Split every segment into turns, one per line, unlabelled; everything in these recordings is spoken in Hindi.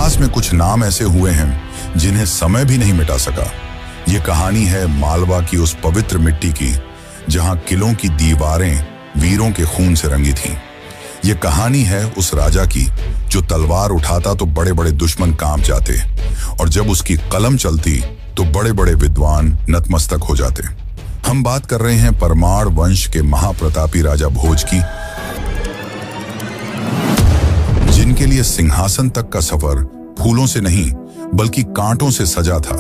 इतिहास में कुछ नाम ऐसे हुए हैं जिन्हें समय भी नहीं मिटा सका। ये कहानी है मालवा की उस पवित्र मिट्टी की जहां किलों की दीवारें वीरों के खून से रंगी थीं। ये कहानी है उस राजा की जो तलवार उठाता तो बड़े बड़े दुश्मन कांप जाते और जब उसकी कलम चलती तो बड़े बड़े विद्वान नतमस्तक हो जाते। हम बात कर रहे हैं परमार वंश के महाप्रतापी राजा भोज की, जिनके लिए सिंहासन तक का सफर फूलों से नहीं बल्कि कांटों से सजा था।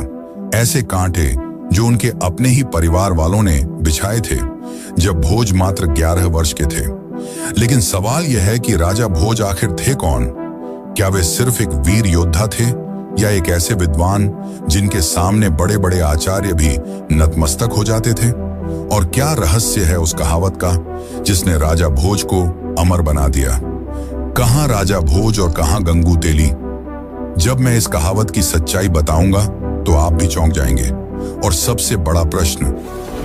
ऐसे कांटे जो उनके अपने ही परिवार वालों ने बिछाए थे जब भोज मात्र 11 वर्ष के थे। लेकिन सवाल यह है कि राजा भोज आखिर थे कौन? क्या वे सिर्फ एक वीर योद्धा थे या एक ऐसे विद्वान जिनके सामने बड़े बड़े आचार्य भी नतमस्तक हो जाते थे? और क्या रहस्य है उस कहावत का जिसने राजा भोज को अमर बना दिया? कहां राजा भोज और कहां गंगू तेली? जब मैं इस कहावत की सच्चाई बताऊंगा तो आप भी चौंक जाएंगे। और सबसे बड़ा प्रश्न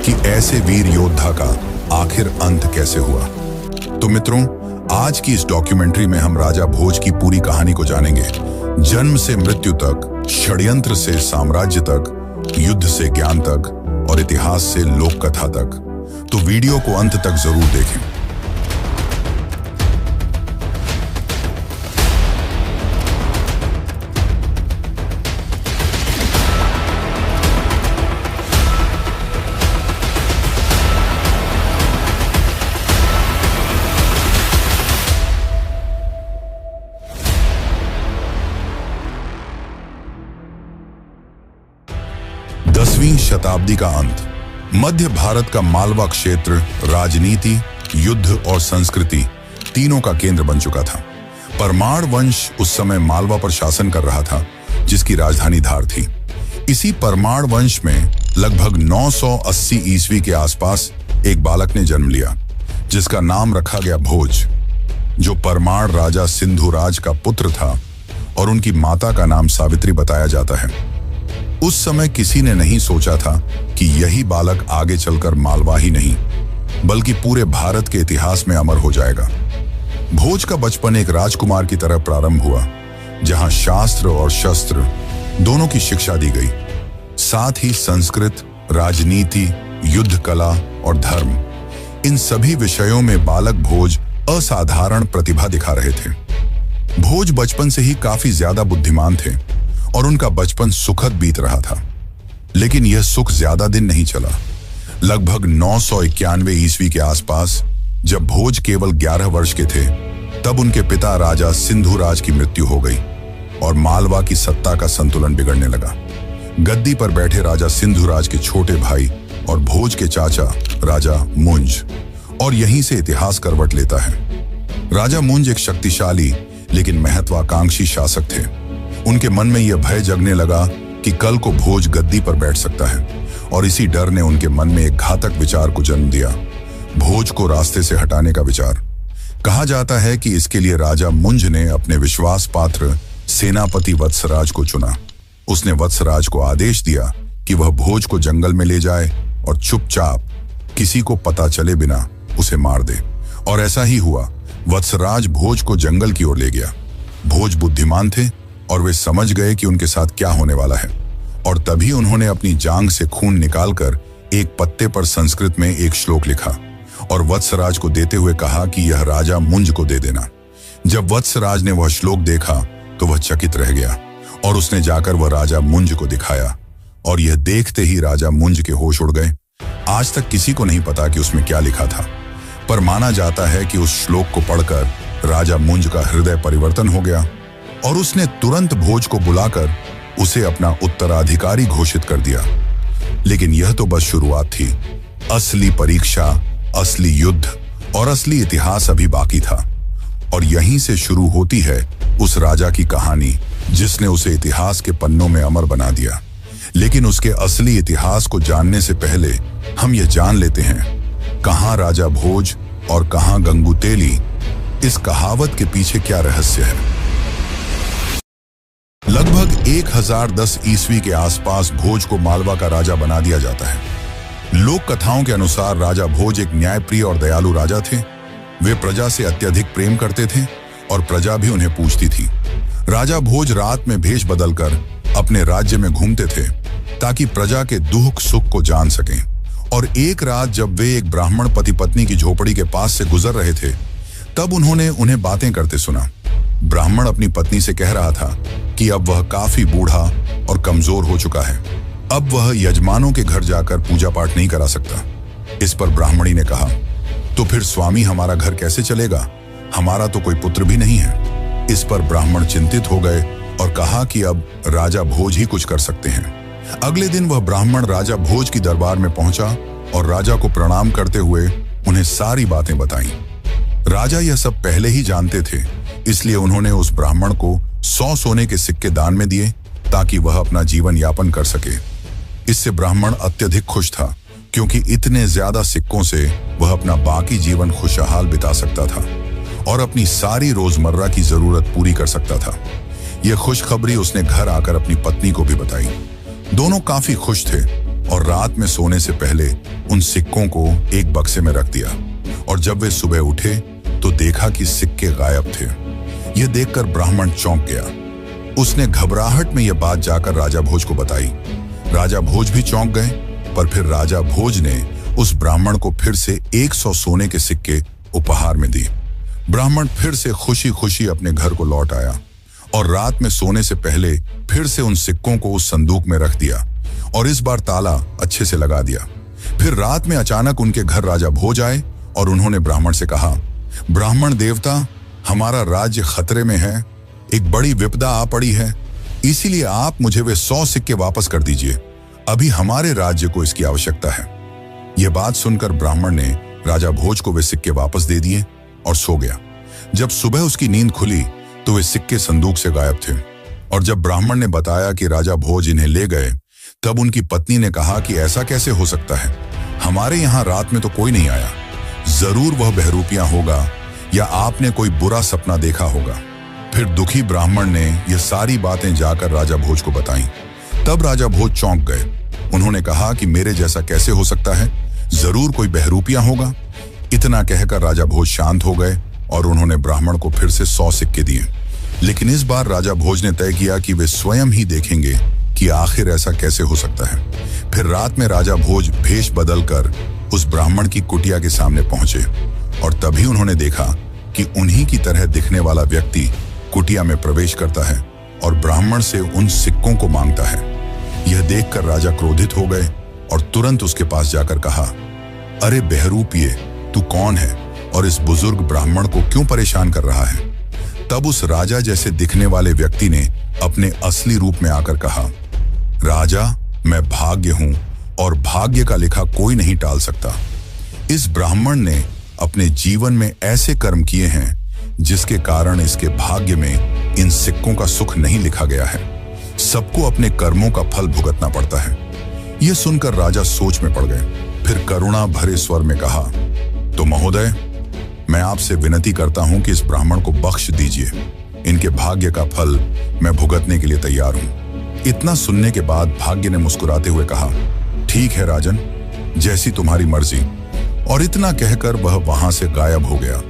कि ऐसे वीर योद्धा का आखिर अंत कैसे हुआ? तो मित्रों, आज की इस डॉक्यूमेंट्री में हम राजा भोज की पूरी कहानी को जानेंगे। जन्म से मृत्यु तक, षड्यंत्र से साम्राज्य तक, युद्ध से ज्ञान तक और इतिहास से लोक कथा तक। तो वीडियो को अंत तक जरूर देखें। दसवीं शताब्दी का अंत। मध्य भारत का मालवा क्षेत्र राजनीति, युद्ध और संस्कृति तीनों का केंद्र बन चुका था। परमार वंश उस समय मालवा पर शासन कर रहा था, जिसकी राजधानी धार थी। इसी परमार वंश में लगभग 980 ईस्वी के आसपास एक बालक ने जन्म लिया, जिसका नाम रखा गया भोज, जो परमार राजा सिंधुराज का पुत्र था और उनकी माता का नाम सावित्री बताया जाता है। उस समय किसी ने नहीं सोचा था कि यही बालक आगे चलकर मालवा ही नहीं बल्कि पूरे भारत के इतिहास में अमर हो जाएगा। भोज का बचपन एक राजकुमार की तरह प्रारंभ हुआ, जहां शास्त्र और शस्त्र दोनों की शिक्षा दी गई। साथ ही संस्कृत, राजनीति, युद्ध कला और धर्म, इन सभी विषयों में बालक भोज असाधारण प्रतिभा दिखा रहे थे। भोज बचपन से ही काफी ज्यादा बुद्धिमान थे और उनका बचपन सुखद बीत रहा था। लेकिन यह सुख ज्यादा दिन नहीं चला। लगभग 991 ईस्वी के आसपास, जब भोज केवल 11 वर्ष के थे, तब उनके पिता राजा सिंधुराज की मृत्यु हो गई और मालवा की सत्ता का संतुलन बिगड़ने लगा। गद्दी पर बैठे राजा सिंधुराज के छोटे भाई और भोज के चाचा राजा मुंज, और यहीं से इतिहास करवट लेता है। राजा मुंज एक शक्तिशाली लेकिन महत्वाकांक्षी शासक थे। उनके मन में यह भय जगने लगा कि कल को भोज गद्दी पर बैठ सकता है, और इसी डर ने उनके मन में एक घातक विचार को जन्म दिया, भोज को रास्ते से हटाने का विचार। कहा जाता है कि इसके लिए राजा मुंज ने अपने विश्वास पात्र सेनापति वत्सराज को चुना। उसने वत्सराज को आदेश दिया कि वह भोज को जंगल में ले जाए और चुपचाप, किसी को पता चले बिना उसे मार दे। और ऐसा ही हुआ। वत्सराज भोज को जंगल की ओर ले गया। भोज बुद्धिमान थे और वे समझ गए कि उनके साथ क्या होने वाला है, और तभी उन्होंने अपनी जांघ से खून निकालकर एक पत्ते पर संस्कृत में एक श्लोक लिखा और वत्सराज को देते हुए कहा कि यह राजा मुंज को दे देना। जब वत्सराज ने वह श्लोक देखा तो वह चकित रह गया और उसने जाकर वह राजा मुंज को दिखाया, और यह देखते ही राजा मुंज के होश उड़ गए। आज तक किसी को नहीं पता कि उसमें क्या लिखा था, पर माना जाता है कि उस श्लोक को पढ़कर राजा मुंज का हृदय परिवर्तन हो गया और उसने तुरंत भोज को बुलाकर उसे अपना उत्तराधिकारी घोषित कर दिया। लेकिन यह तो बस शुरुआत थी। असली परीक्षा, असली युद्ध और असली इतिहास अभी बाकी था। और यहीं से शुरू होती है उस राजा की कहानी जिसने उसे इतिहास के पन्नों में अमर बना दिया। लेकिन उसके असली इतिहास को जानने से पहले हम यह जान लेते हैं कहां राजा भोज और कहां गंगू तेली। इस कहावत के पीछे क्या रहस्य है? लगभग 1010 ईस्वी के आसपास भोज को मालवा का राजा बना दिया जाता है। लोक कथाओं के अनुसार राजा भोज एक न्यायप्रिय और दयालु राजा थे। वे प्रजा से अत्यधिक प्रेम करते थे और प्रजा भी उन्हें पूजती थी। राजा भोज रात में भेष बदलकर अपने राज्य में घूमते थे ताकि प्रजा के दुख सुख को जान सकें। और एक रात जब वे एक ब्राह्मण पति पत्नी की झोपड़ी के पास से गुजर रहे थे, तब उन्होंने उन्हें बातें करते सुना। ब्राह्मण अपनी पत्नी से कह रहा था कि अब वह काफी बूढ़ा और कमजोर हो चुका है, अब वह यजमानों के घर जाकर पूजा पाठ नहीं करा सकता। इस पर ब्राह्मणी ने कहा, तो फिर स्वामी हमारा घर कैसे चलेगा? हमारा तो कोई पुत्र भी नहीं है। इस पर ब्राह्मण चिंतित हो गए और कहा कि अब राजा भोज ही कुछ कर सकते हैं। अगले दिन वह ब्राह्मण राजा भोज की दरबार में पहुंचा और राजा को प्रणाम करते हुए उन्हें सारी बातें बताईं। राजा यह सब पहले ही जानते थे, इसलिए उन्होंने उस ब्राह्मण को 100 सोने के सिक्के दान में दिए ताकि वह अपना जीवन यापन कर सके। इससे ब्राह्मण अत्यधिक खुश था, क्योंकि इतने ज्यादा सिक्कों से वह अपना बाकी जीवन खुशहाल बिता सकता था और अपनी सारी रोजमर्रा की जरूरत पूरी कर सकता था। यह खुशखबरी उसने घर आकर अपनी पत्नी को भी बताई। दोनों काफी खुश थे और रात में सोने से पहले उन सिक्कों को एक बक्से में रख दिया। और जब वे सुबह उठे तो देखा कि सिक्के गायब थे। यह देखकर ब्राह्मण चौंक गया। उसने घबराहट में यह बात जाकर राजा भोज को बताई। राजा भोज भी चौंक गए, पर फिर राजा भोज ने उस ब्राह्मण को फिर से 100 सोने के सिक्के उपहार में दिए। ब्राह्मण फिर से खुशी खुशी अपने घर को लौट आया और रात में सोने से पहले फिर से उन सिक्कों को उस संदूक में रख दिया और इस बार ताला अच्छे से लगा दिया। फिर रात में अचानक उनके घर राजा भोज आए और उन्होंने ब्राह्मण से कहा, ब्राह्मण देवता, हमारा राज्य खतरे में है, एक बड़ी विपदा आ पड़ी है, इसीलिए आप मुझे वे 100 सिक्के वापस कर दीजिए। अभी हमारे राज्य को इसकी आवश्यकता है। यह बात सुनकर ब्राह्मण ने राजा भोज को वे सिक्के वापस दे दिए और सो गया। जब सुबह उसकी नींद खुली तो वे सिक्के संदूक से गायब थे। और जब ब्राह्मण ने बताया कि राजा भोज इन्हें ले गए, तब उनकी पत्नी ने कहा कि ऐसा कैसे हो सकता है? हमारे यहाँ रात में तो कोई नहीं आया। जरूर वह बहरूपियां होगा या आपने कोई बुरा सपना देखा होगा। फिर दुखी ब्राह्मण ने यह सारी बातें जाकर राजा भोज को बताईं। तब राजा भोज चौंक गए। उन्होंने कहा कि मेरे जैसा कैसे हो सकता है? जरूर कोई बहरूपियां होगा। इतना कहकर राजा भोज शांत हो गए और उन्होंने ब्राह्मण को फिर से 100 सिक्के दिए। लेकिन इस बार राजा भोज ने तय किया कि वे स्वयं ही देखेंगे कि आखिर ऐसा कैसे हो सकता है। फिर रात में राजा भोज भेष बदलकर उस ब्राह्मण की कुटिया के सामने पहुंचे और तभी उन्होंने देखा कि उन्हीं की तरह दिखने वाला व्यक्ति कुटिया में प्रवेश करता है और ब्राह्मण से उन सिक्कों को मांगता है। यह देखकर राजा क्रोधित हो गए और तुरंत उसके पास जाकर कहा, अरे बहरूपिये, तू कौन है और इस बुजुर्ग ब्राह्मण को क्यों परेशान कर रहा है? तब उस राजा जैसे दिखने वाले व्यक्ति ने अपने असली रूप में आकर कहा, राजा, मैं भाग्य हूं और भाग्य का लिखा कोई नहीं टाल सकता। इस ब्राह्मण ने अपने जीवन में ऐसे कर्म किए हैं जिसके कारण इसके भाग्य में इन सिक्कों का सुख नहीं लिखा गया है। सबको अपने कर्मों का फल भुगतना पड़ता है। यह सुनकर राजा सोच में पड़ गए। फिर करुणा भरे स्वर में कहा, तो महोदय, मैं आपसे विनती करता हूं कि इस ब्राह्मण को बख्श दीजिए। इनके भाग्य का फल मैं भुगतने के लिए तैयार हूं। इतना सुनने के बाद भाग्य ने मुस्कुराते हुए कहा, ठीक है राजन, जैसी तुम्हारी मर्जी। और इतना कहकर वह वहां से गायब हो गया।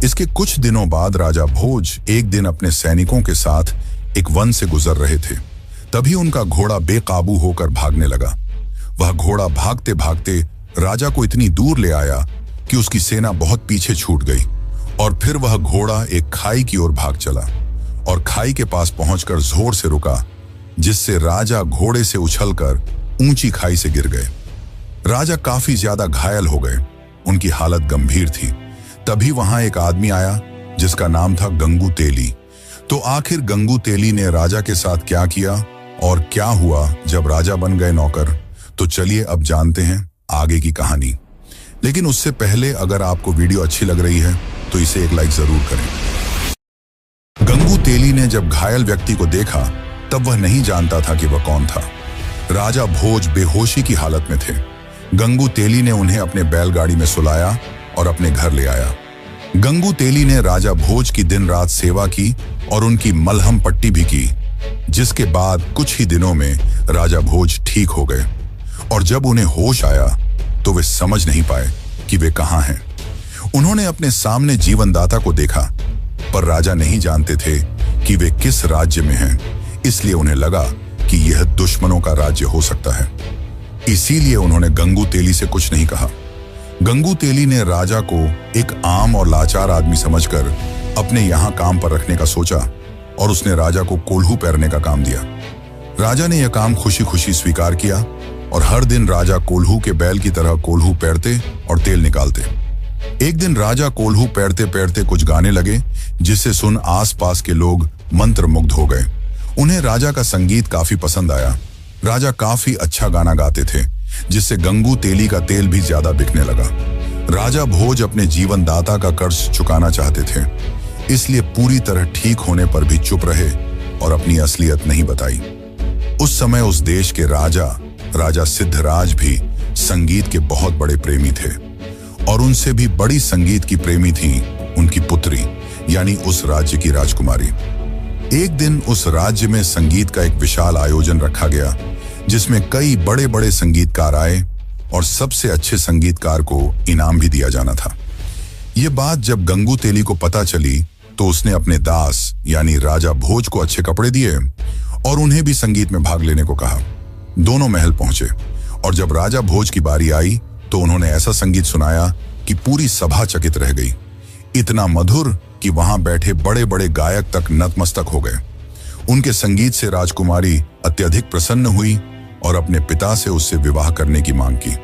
इसके कुछ दिनों बाद राजा भोज एक दिन अपने सैनिकों के साथ एक वन से गुजर रहे थे। तभी उनका घोड़ा बेकाबू होकर भागने लगा। वह घोड़ा भागते भागते राजा को इतनी दूर ले आया कि उसकी सेना बहुत पीछे छूट गई और फिर वह घोड़ा एक खाई की ओर भाग चला और खाई के पास पहुंचकर जोर से रुका, जिससे राजा घोड़े से उछलकर ऊंची खाई से गिर गए। राजा काफी ज्यादा घायल हो गए। उनकी हालत गंभीर थी। तभी वहां एक आदमी आया जिसका नाम था गंगू तेली। तो आखिर गंगू तेली ने राजा के साथ क्या किया और क्या हुआ जब राजा बन गए नौकर, तो चलिए अब जानते हैं आगे की कहानी। लेकिन उससे पहले अगर आपको वीडियो अच्छी लग रही है तो इसे एक लाइक जरूर करें। गंगू तेली ने जब घायल व्यक्ति को देखा तब वह नहीं जानता था कि वह कौन था। राजा भोज बेहोशी की हालत में थे। गंगू तेली ने उन्हें अपने बैलगाड़ी में सुलाया और अपने घर ले आया। गंगू तेली ने राजा भोज की दिन रात सेवा की और उनकी मलहम पट्टी भी की, जिसके बाद कुछ ही दिनों में राजा भोज ठीक हो गए। और जब उन्हें होश आया तो वे समझ नहीं पाए कि वे कहां हैं। उन्होंने अपने सामने जीवनदाता को देखा, पर राजा नहीं जानते थे कि वे किस राज्य में हैं, इसलिए उन्हें लगा कि यह दुश्मनों का राज्य हो सकता है। इसीलिए उन्होंने गंगू तेली से कुछ नहीं कहा। गंगू तेली ने राजा को एक आम और लाचार आदमी समझकर अपने यहाँ काम पर रखने का सोचा और उसने राजा को कोल्हू पैरने का काम दिया। राजा ने यह काम खुशी खुशी स्वीकार किया और हर दिन राजा कोल्हू के बैल की तरह कोल्हू पैरते और तेल निकालते। एक दिन राजा कोल्हू पैरते पैरते कुछ गाने लगे, जिसे सुन आसपास के लोग मंत्रमुग्ध हो गए। उन्हें राजा का संगीत काफी पसंद आया। राजा काफी अच्छा गाना गाते थे, जिससे गंगू तेली का तेल भी ज्यादा बिकने लगा। राजा भोज अपने जीवन दाता का कर्ज चुकाना चाहते थे, इसलिए पूरी तरह ठीक होने पर भी चुप रहे और अपनी असलियत नहीं बताई। उस समय उस देश के राजा सिद्धराज भी संगीत के बहुत बड़े प्रेमी थे और उनसे भी बड़ी संगीत की प्रेमी थी उनकी पुत्री, यानी उस राज्य की राजकुमारी। एक दिन उस राज्य में संगीत का एक विशाल आयोजन रखा गया, जिसमें कई बड़े बड़े संगीतकार आए और सबसे अच्छे संगीतकार को इनाम भी दिया जाना था। ये बात जब गंगू तेली को पता चली तो उसने अपने दास यानी राजा भोज को अच्छे कपड़े दिए और उन्हें भी संगीत में भाग लेने को कहा। दोनों महल पहुंचे और जब राजा भोज की बारी आई तो उन्होंने ऐसा संगीत सुनाया कि पूरी सभा चकित रह गई। इतना मधुर कि वहां बैठे बड़े बड़े गायक तक नतमस्तक हो गए। उनके संगीत से राजकुमारी अत्यधिक प्रसन्न हुई और अपने पिता से उससे विवाह करने की मांग की।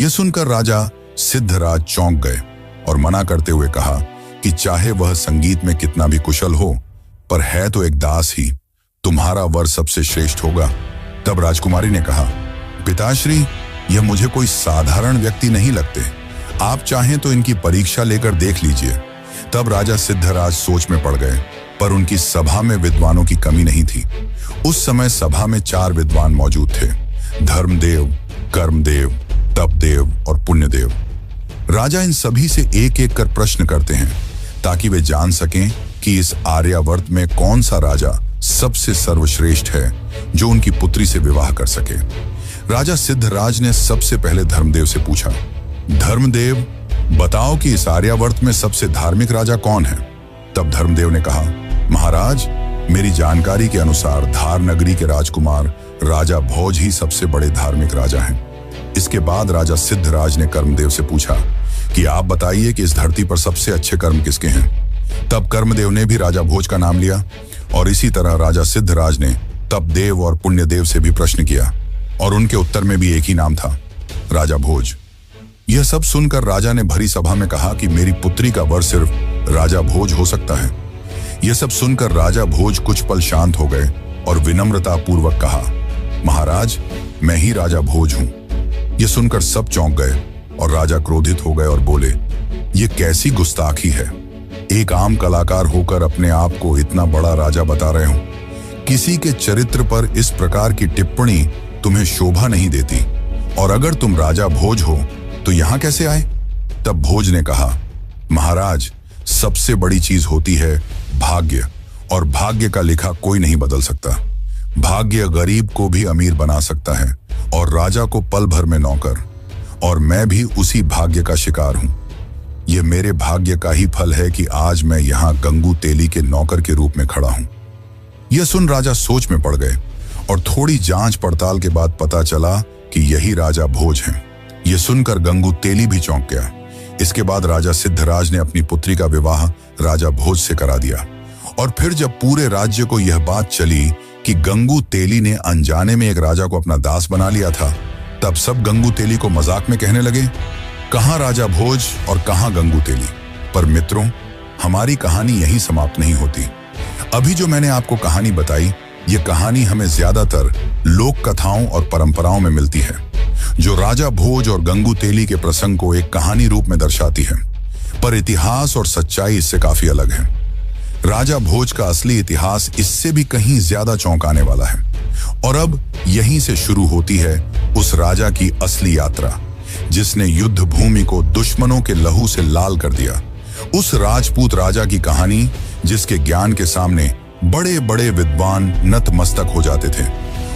यह सुनकर राजा सिद्धराज चौंक गए और मना करते हुए कहा कि चाहे वह संगीत में कितना भी कुशल हो, पर है तो एक दास ही, तुम्हारा वर सबसे श्रेष्ठ होगा। तब राजकुमारी ने कहा, पिताश्री, यह मुझे कोई साधारण व्यक्ति नहीं लगते। आप चाहें तो इनकी परीक्षा लेकर देख लीजिए। तब राजा सिद्धराज सोच में पड़ गए, पर उनकी सभा में विद्वानों की कमी नहीं थी। उस समय सभा में 4 विद्वान मौजूद थे: धर्मदेव, कर्मदेव, तपदेव और पुण्यदेव। राजा इन सभी से एक एक कर प्रश्न करते हैं ताकि वे जान सकें कि इस आर्यावर्त में कौन सा राजा सबसे सर्वश्रेष्ठ है जो उनकी पुत्री से विवाह कर सके। राजा सिद्धराज ने सबसे पहले धर्मदेव से पूछा, धर्मदेव, बताओ कि इस आर्यावर्त में सबसे धार्मिक राजा कौन है? तब धर्मदेव ने कहा, महाराज, मेरी जानकारी के अनुसार धार नगरी के राजकुमार राजा भोज ही सबसे बड़े धार्मिक राजा हैं। इसके बाद राजा सिद्धराज ने कर्मदेव से पूछा कि आप बताइए कि इस धरती पर सबसे अच्छे कर्म किसके हैं। तब कर्मदेव ने भी राजा भोज का नाम लिया और इसी तरह राजा सिद्धराज ने तपदेव और पुण्यदेव से भी प्रश्न किया और उनके उत्तर में भी एक ही नाम था, राजा भोज। यह सब सुनकर राजा ने भरी सभा में कहा कि मेरी पुत्री का वर सिर्फ राजा भोज हो सकता है। यह सब सुनकर राजा भोज कुछ पल शांत हो गए और विनम्रता पूर्वक कहा, महाराज, मैं ही राजा भोज हूं। यह सुनकर सब चौंक गए और राजा क्रोधित हो गए और बोले, यह कैसी गुस्ताखी है? एक आम कलाकार होकर अपने आप को इतना बड़ा राजा बता रहे हो। किसी के चरित्र पर इस प्रकार की टिप्पणी तुम्हें शोभा नहीं देती, और अगर तुम राजा भोज हो तो यहां कैसे आए? तब भोज ने कहा, महाराज, सबसे बड़ी चीज होती है भाग्य, और भाग्य का लिखा कोई नहीं बदल सकता। भाग्य गरीब को भी अमीर बना सकता है और राजा को पल भर में नौकर, और मैं भी उसी भाग्य का शिकार हूं। यह मेरे भाग्य का ही फल है कि आज मैं यहां गंगू तेली के नौकर के रूप में खड़ा हूं। यह सुन राजा सोच में पड़ गए और थोड़ी जांच पड़ताल के बाद पता चला कि यही राजा भोज हैं। यह सुनकर गंगू तेली भी चौंक गया। इसके बाद राजा सिद्धराज ने अपनी पुत्री का विवाह राजा भोज से करा दिया। और फिर जब पूरे राज्य को यह बात चली कि गंगू तेली ने अनजाने में एक राजा को अपना दास बना लिया था, तब सब गंगू तेली को मजाक में कहने लगे, कहां राजा भोज और कहां गंगू तेली। पर मित्रों, हमारी कहानी यहीं समाप्त नहीं होती। अभी जो मैंने आपको कहानी बताई, ये कहानी हमें ज्यादातर लोक कथाओं और परंपराओं में मिलती है, जो राजा भोज और गंगू तेली के प्रसंग को एक कहानी रूप में दर्शाती है। पर इतिहास और सच्चाई इससे काफी अलग है। राजा भोज का असली इतिहास इससे भी कहीं ज्यादा चौंकाने वाला है। और अब यहीं से शुरू होती है उस राजा की असली यात्रा, जिसने युद्ध भूमि को दुश्मनों के लहू से लाल कर दिया। उस राजपूत राजा की कहानी, जिसके ज्ञान के सामने बड़े बड़े विद्वान नतमस्तक हो जाते थे,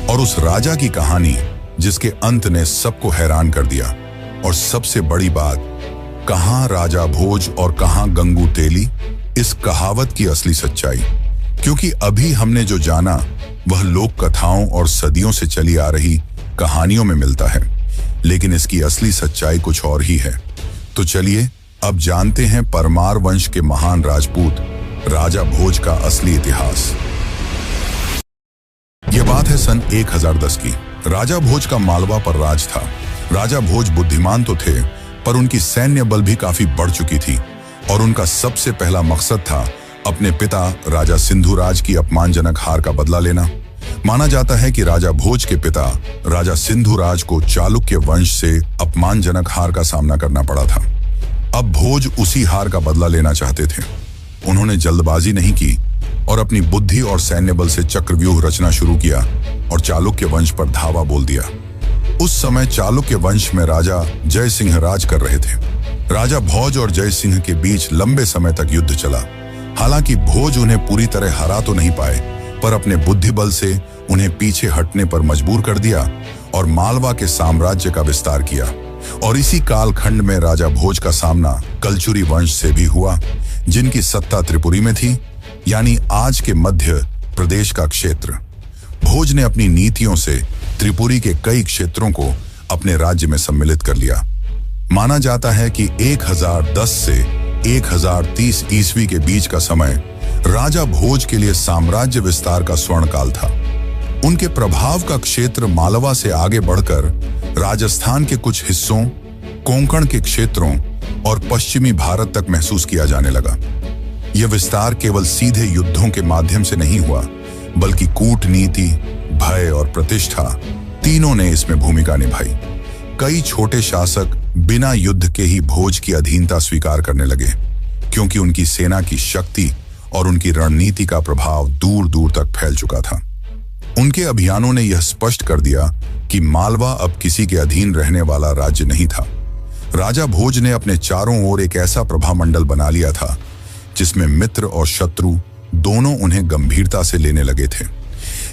और उस राजा की कहानी जिसके अंत ने सबको हैरान कर दिया। और सबसे बड़ी बात, कहां राजा भोज और कहां गंगू तेली, इस कहावत की असली सच्चाई। क्योंकि अभी हमने जो जाना वह लोक कथाओं और सदियों से चली आ रही कहानियों में मिलता है, लेकिन इसकी असली सच्चाई कुछ और ही है। तो चलिए अब जानते हैं परमार वंश के महान राजपूत राजा भोज का असली इतिहास। यह बात है सन 1010 की। राजा भोज का मालवा पर राज था। राजा भोज बुद्धिमान तो थे, पर उनकी सैन्य बल भी काफी बढ़ चुकी थी और उनका सबसे पहला मकसद था अपने पिता राजा सिंधुराज की अपमानजनक हार का बदला लेना। माना जाता है कि राजा भोज के पिता राजा सिंधुराज को चालुक्य वंश से अपमानजनक हार का सामना करना पड़ा था। अब भोज उसी हार का बदला लेना चाहते थे। उन्होंने जल्दबाजी नहीं की और अपनी बुद्धि और सैन्य बल से चक्रव्यूह रचना शुरू किया और चालुक्य वंश पर धावा बोल दिया। उस समय चालुक्य वंश में राजा जय सिंह राज कर रहे थे। राजा भोज और जय सिंह के बीच लंबे समय तक युद्ध चला। हालांकि भोज उन्हें पूरी तरह हरा तो नहीं पाए, पर अपने बुद्धि बल से उन्हें पीछे हटने पर मजबूर कर दिया और मालवा के साम्राज्य का विस्तार किया। और इसी कालखंड में राजा भोज का सामना कलचुरी वंश से भी हुआ, जिनकी सत्ता त्रिपुरी में थी, यानी आज के मध्य प्रदेश का क्षेत्र। भोज ने अपनी नीतियों से त्रिपुरी के कई क्षेत्रों को अपने राज्य में सम्मिलित कर लिया। माना जाता है कि 1010 से 1030 ईस्वी के बीच का समय राजा भोज के लिए साम्राज्य विस्तार का स्वर्णकाल था। उनके प्रभाव का क्षेत्र मालवा से आगे बढ़कर राजस्थान के कुछ हिस्सों, कोंकण के क्षेत्रों और पश्चिमी भारत तक महसूस किया जाने लगा। यह विस्तार केवल सीधे युद्धों के माध्यम से नहीं हुआ, बल्कि कूटनीति, भय और प्रतिष्ठा तीनों ने इसमें भूमिका निभाई। कई छोटे शासक बिना युद्ध के ही भोज की अधीनता स्वीकार करने लगे, क्योंकि उनकी सेना की शक्ति और उनकी रणनीति का प्रभाव दूर दूर तक फैल चुका था। उनके अभियानों ने यह स्पष्ट कर दिया कि मालवा अब किसी के अधीन रहने वाला राज्य नहीं था। राजा भोज ने अपने चारों ओर एक ऐसा प्रभामंडल बना लिया था जिसमें मित्र और शत्रु दोनों उन्हें गंभीरता से लेने लगे थे।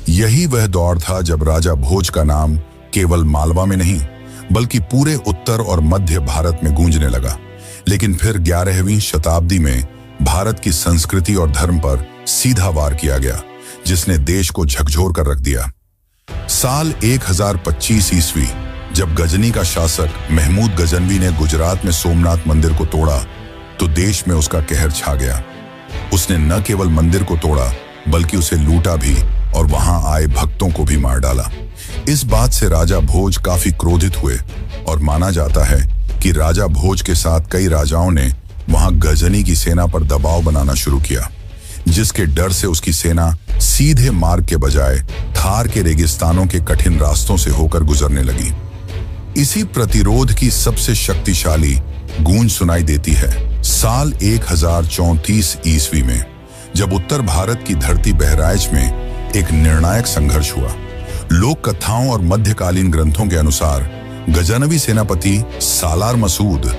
यही वह दौर था जब राजा भोज का नाम केवल मालवा में नहीं, बल्कि पूरे उत्तर और मध्य भारत में गूंजने लगा। लेकिन फिर 11वीं शताब्दी में भारत की संस्कृति और धर्म पर सीधा वार किया गया, जिसने देश को झकझोर कर रख दिया। साल 1025 ईस्वी जब गजनी का शासक महमूद गजनवी ने गुजरात में सोमनाथ मंदिर को तोड़ा, तो देश में उसका कहर छा गया। उसने न केवल मंदिर को तोड़ा, बल्कि उसे लूटा भी और वहां आए भक्तों को भी मार डाला। इस बात से राजा भोज काफी क्रोधित हुए और माना जाता है कि राजा भोज के साथ कई राजाओं ने वहां गजनी की सेना पर दबाव बनाना शुरू किया, जिसके डर से उसकी सेना सीधे मार्ग के बजाय थार के रेगिस्तानों के कठिन रास्तों से होकर गुजरने लगी। इसी प्रतिरोध की सबसे शक्तिशाली गूंज सुनाई देती है साल 1034 ईस्वी में, जब उत्तर भारत की धरती बहराइच में एक निर्णायक संघर्ष हुआ। लोक कथाओं और मध्यकालीन ग्रंथों के अनुसार गजनवी सेनापति सालार मसूद,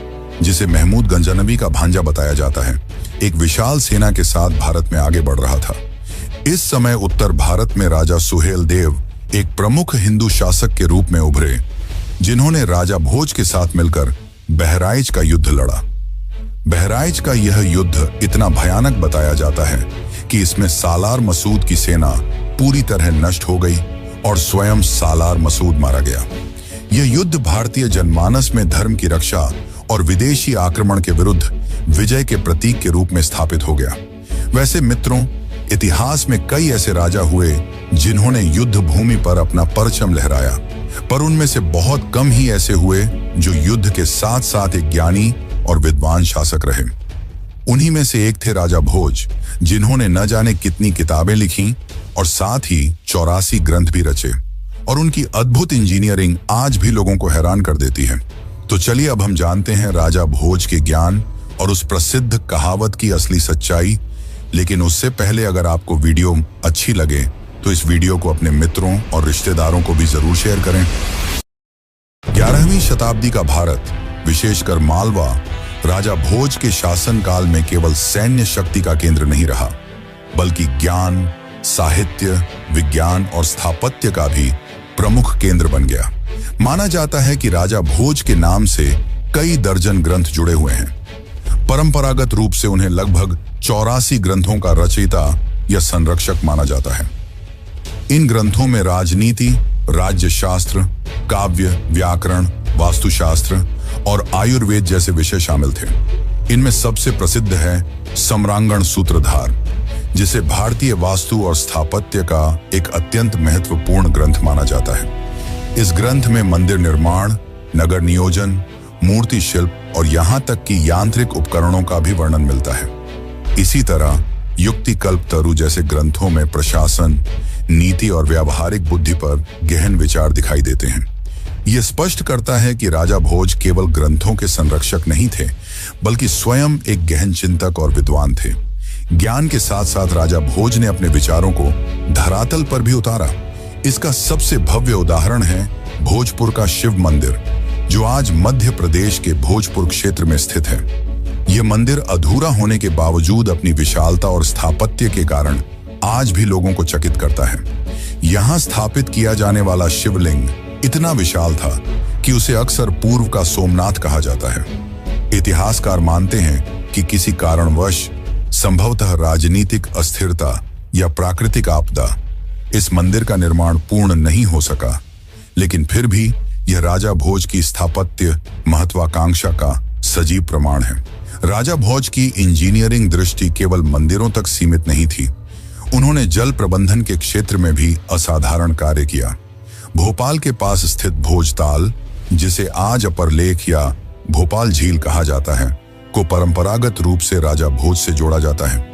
जिसे महमूद गजनवी का भांजा बताया जाता है, एक विशाल सेना के साथ भारत में आगे बढ़ रहा था। इस समय उत्तर भारत में राजा सुहेल देव एक प्रमुख हिंदू शासक के रूप में उभरे, जिन्होंने राजा भोज के साथ मिलकर बहराइच का युद्ध लड़ा। बहराइच का यह युद्ध इतना भयानक बताया जाता है कि इसमें सालार मसूद की सेना पूरी तरह नष्ट हो गई और स्वयं सालार मसूद मारा गया। यह युद्ध भारतीय जनमानस में धर्म की रक्षा और विदेशी आक्रमण के विरुद्ध विजय के प्रतीक के रूप में स्थापित हो गया। वैसे मित्रों, इतिहास में कई ऐसे राजा हुए जिन्होंने युद्ध भूमि पर अपना परचम लहराया, पर उनमें से बहुत कम ही ऐसे हुए जो युद्ध के साथ साथ एक ज्ञानी और विद्वान शासक रहे। उन्हीं में से एक थे राजा भोज, जिन्होंने न जाने कितनी किताबें लिखी और साथ ही 84 ग्रंथ भी रचे, और उनकी अद्भुत इंजीनियरिंग आज भी लोगों को हैरान कर देती है। तो चलिए अब हम जानते हैं राजा भोज के ज्ञान और उस प्रसिद्ध कहावत की असली सच्चाई। लेकिन उससे पहले अगर आपको वीडियो अच्छी लगे तो इस वीडियो को अपने मित्रों और रिश्तेदारों को भी जरूर शेयर करें। 11वीं शताब्दी का भारत, विशेषकर मालवा, राजा भोज के शासनकाल में केवल सैन्य शक्ति का केंद्र नहीं रहा, बल्कि ज्ञान, साहित्य, विज्ञान और स्थापत्य का भी प्रमुख केंद्र बन गया। माना जाता है कि राजा भोज के नाम से कई दर्जन ग्रंथ जुड़े हुए हैं। परंपरागत रूप से उन्हें लगभग 84 ग्रंथों का रचयिता या संरक्षक माना जाता है। इन ग्रंथों में राजनीति, राज्य शास्त्र, काव्य, व्याकरण, वास्तुशास्त्र और आयुर्वेद जैसे विषय शामिल थे। इनमें सबसे प्रसिद्ध है सम्रांगण सूत्रधार, जिसे भारतीय वास्तु और स्थापत्य का एक अत्यंत महत्वपूर्ण ग्रंथ माना जाता है। इस ग्रंथ में मंदिर निर्माण, नगर नियोजन, मूर्ति शिल्प और यहाँ तक कि यांत्रिक उपकरणों का भी वर्णन मिलता है। इसी तरह युक्ति कल्पतरु जैसे ग्रंथों में प्रशासन, नीति और व्यावहारिक बुद्धि पर गहन विचार दिखाई देते हैं। यह स्पष्ट करता है कि राजा भोज केवल ग्रंथों के संरक्षक नहीं थे, बल्कि स्वयं एक गहन चिंतक और विद्वान थे। ज्ञान के साथ साथ राजा भोज ने अपने विचारों को धरातल पर भी उतारा। इसका सबसे भव्य उदाहरण है भोजपुर का शिव मंदिर, जो आज मध्य प्रदेश के भोजपुर क्षेत्र में स्थित है। यह मंदिर अधूरा होने के बावजूद अपनी विशालता और स्थापत्य के कारण आज भी लोगों को चकित करता है। यहाँ स्थापित किया जाने वाला शिवलिंग इतना विशाल था कि उसे अक्सर पूर्व का सोमनाथ कहा जाता है। इतिहासकार मानते हैं कि किसी कारणवश, संभवतः राजनीतिक अस्थिरता या प्राकृतिक आपदा, इस मंदिर का निर्माण पूर्ण नहीं हो सका, लेकिन फिर भी यह राजा भोज की स्थापत्य महत्वाकांक्षा का सजीव प्रमाण है। राजा भोज की इंजीनियरिंग दृष्टि केवल मंदिरों तक सीमित नहीं थी। उन्होंने जल प्रबंधन के क्षेत्र में भी असाधारण कार्य किया। भोपाल के पास स्थित भोजताल, जिसे आज अपर लेक या भोपाल झील कहा जाता है, को परंपरागत रूप से राजा भोज से जोड़ा जाता है।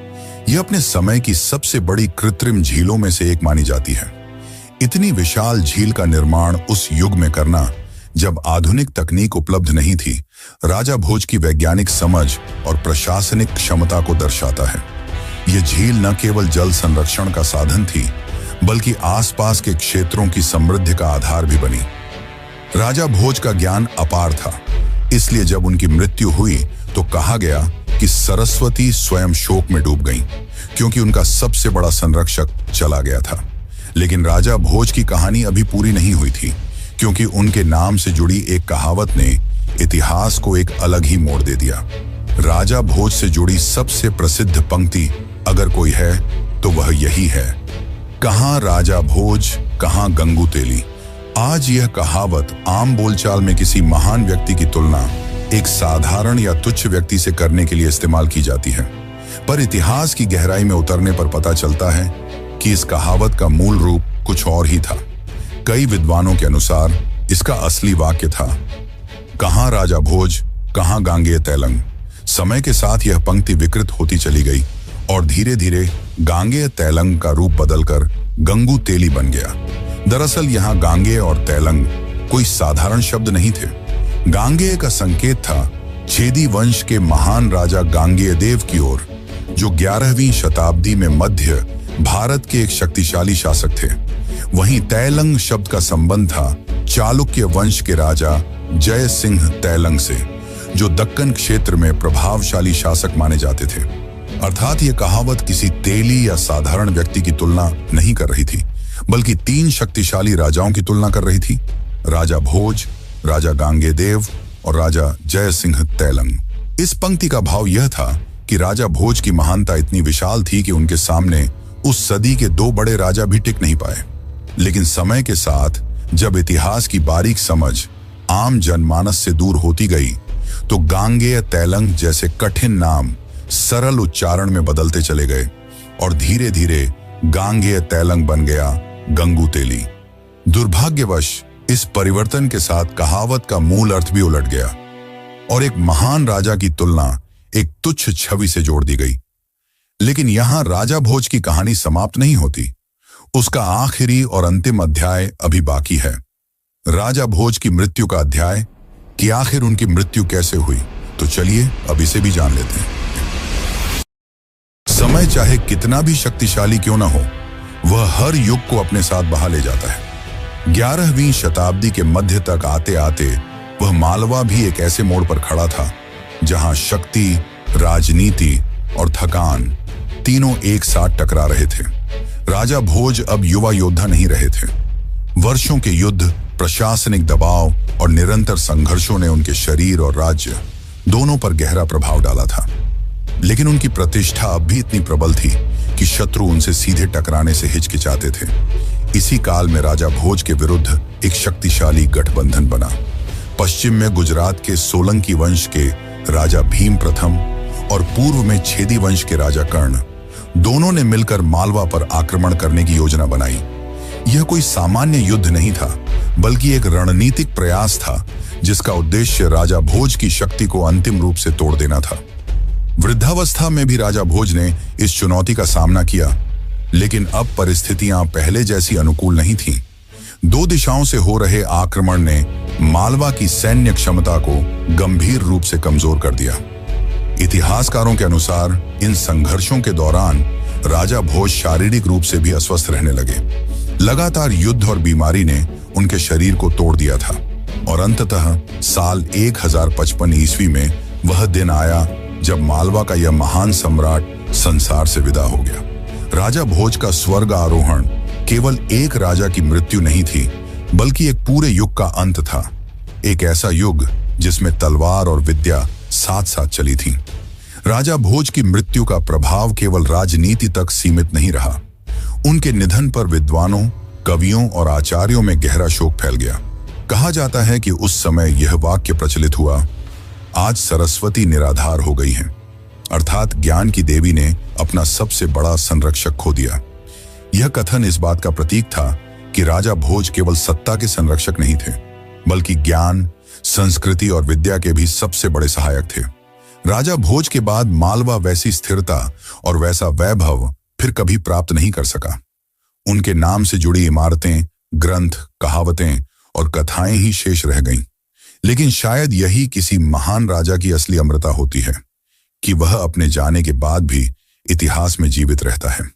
यह अपने समय की सबसे बड़ी कृत्रिम झीलों में से एक मानी जाती है। इतनी विशाल झील का निर्माण उस युग में करना, जब आधुनिक तकनीक उपलब्ध नहीं थी, राजा भोज की वैज्ञानिक समझ और प्रशासनिक क्षमता को दर्शाता है। यह झील न केवल जल संरक्षण का साधन थी, बल्कि आसपास के क्षेत्रों की समृद्धि का आधार भी बनी। राजा भोज का ज्ञान अपार था, इसलिए जब उनकी मृत्यु हुई तो कहा गया कि सरस्वती स्वयं शोक में डूब गईं, क्योंकि उनका सबसे बड़ा संरक्षक चला गया था। लेकिन राजा भोज की कहानी अभी पूरी नहीं हुई थी, क्योंकि उनके नाम से जुड़ी एक कहावत ने इतिहास को एक अलग ही मोड़ दे दिया। राजा भोज से जुड़ी सबसे प्रसिद्ध पंक्ति अगर कोई है तो वह यही है, कहाँ राजा भोज, कहाँ गंगू तेली। आज यह कहावत आम बोलचाल में किसी महान व्यक्ति की तुलना एक साधारण या तुच्छ व्यक्ति से करने के लिए इस्तेमाल की जाती है, पर इतिहास की गहराई में उतरने पर पता चलता है कि इस कहावत का मूल रूप कुछ और ही था। कई विद्वानों के अनुसार इसका असली वाक्य था, कहाँ राजा भोज, कहाँ गांगेय तैलंग। समय के साथ यह पंक्ति विकृत होती चली गई और धीरे धीरे गांगेय तैलंग का रूप बदलकर गंगू तेली बन गया। दरअसल यहाँ गांगेय और तैलंग कोई साधारण शब्द नहीं थे। गांगेय का संकेत था छेदी वंश के महान राजा गांगेय देव की ओर, जो 11वीं शताब्दी में मध्य भारत के एक शक्तिशाली शासक थे। वहीं तैलंग शब्द का संबंध था चालुक्य वंश के राजा जय सिंह तैलंग से, जो दक्कन क्षेत्र में प्रभावशाली शासक माने जाते थे। अर्थात यह कहावत किसी तेली या साधारण व्यक्ति की तुलना नहीं कर रही थी, बल्कि 3 शक्तिशाली राजाओं की तुलना कर रही थी, राजा भोज, राजा गांगेय देव और राजा जय सिंह तैलंग। इस पंक्ति का भाव यह था कि राजा भोज की महानता इतनी विशाल थी कि उनके सामने उस सदी के 2 बड़े राजा भी टिक नहीं पाए। लेकिन समय के साथ जब इतिहास की बारीक समझ आम जनमानस से दूर होती गई, तो गांगेय तैलंग जैसे कठिन नाम सरल उच्चारण में बदलते चले गए और धीरे धीरे गांगेय तैलंग बन गया गंगू तेली। दुर्भाग्यवश इस परिवर्तन के साथ कहावत का मूल अर्थ भी उलट गया और एक महान राजा की तुलना एक तुच्छ छवि से जोड़ दी गई। लेकिन यहां राजा भोज की कहानी समाप्त नहीं होती। उसका आखिरी और अंतिम अध्याय अभी बाकी है। राजा भोज की मृत्यु का अध्याय, कि आखिर उनकी मृत्यु कैसे हुई। तो चलिए अब इसे भी जान लेते हैं। समय चाहे कितना भी शक्तिशाली क्यों न हो, वह हर युग को अपने साथ बहा ले जाता है। 11वीं शताब्दी के मध्य तक आते आते वह मालवा भी एक ऐसे मोड़ पर खड़ा था जहां शक्ति, राजनीति और थकान तीनों एक साथ टकरा रहे थे। राजा भोज अब युवा योद्धा नहीं रहे थे। वर्षों के युद्ध, प्रशासनिक दबाव और निरंतर संघर्षों ने उनके शरीर और राज्य दोनों पर गहरा प्रभाव डाला था। लेकिन उनकी प्रतिष्ठा अब भी इतनी प्रबल थी कि शत्रु उनसे सीधे टकराने से हिचकिचाते थे। इसी काल में राजा भोज के विरुद्ध एक शक्तिशाली गठबंधन बना। पश्चिम में गुजरात के सोलंकी वंश के राजा भीम प्रथम और पूर्व में छेदी वंश के राजा कर्ण, दोनों ने मिलकर मालवा पर आक्रमण करने की योजना बनाई। यह कोई सामान्य युद्ध नहीं था, बल्कि एक रणनीतिक प्रयास था जिसका उद्देश्य राजा भोज की शक्ति को अंतिम रूप से तोड़ देना था। वृद्धावस्था में भी राजा भोज ने इस चुनौती का सामना किया, लेकिन अब परिस्थितियां पहले जैसी अनुकूल नहीं थीं। दो दिशाओं से हो रहे आक्रमण ने मालवा की सैन्य क्षमता को गंभीर रूप से कमजोर कर दिया। इतिहासकारों के अनुसार इन संघर्षों के दौरान राजा भोज शारीरिक रूप से भी अस्वस्थ रहने लगे। लगातार युद्ध और बीमारी ने उनके शरीर को तोड़ दिया था और अंततः साल 1055 ईस्वी में वह दिन आया जब मालवा का यह महान सम्राट संसार से विदा हो गया। राजा भोज का स्वर्ग आरोहण केवल एक राजा की मृत्यु नहीं थी, बल्कि एक पूरे युग का अंत था। एक ऐसा युग जिसमें तलवार और विद्या साथ साथ चली थी। राजा भोज की मृत्यु का प्रभाव केवल राजनीति तक सीमित नहीं रहा। उनके निधन पर विद्वानों, कवियों और आचार्यों में गहरा शोक फैल गया। कहा जाता है कि उस समय यह वाक्य प्रचलित हुआ, आज सरस्वती निराधार हो गई हैं, अर्थात ज्ञान की देवी ने अपना सबसे बड़ा संरक्षक खो दिया। यह कथन इस बात का प्रतीक था कि राजा भोज केवल सत्ता के संरक्षक नहीं थे, बल्कि ज्ञान, संस्कृति और विद्या के भी सबसे बड़े सहायक थे। राजा भोज के बाद मालवा वैसी स्थिरता और वैसा वैभव फिर कभी प्राप्त नहीं कर सका। उनके नाम से जुड़ी इमारतें, ग्रंथ, कहावतें और कथाएं ही शेष रह गईं। लेकिन शायद यही किसी महान राजा की असली अमरता होती है कि वह अपने जाने के बाद भी इतिहास में जीवित रहता है।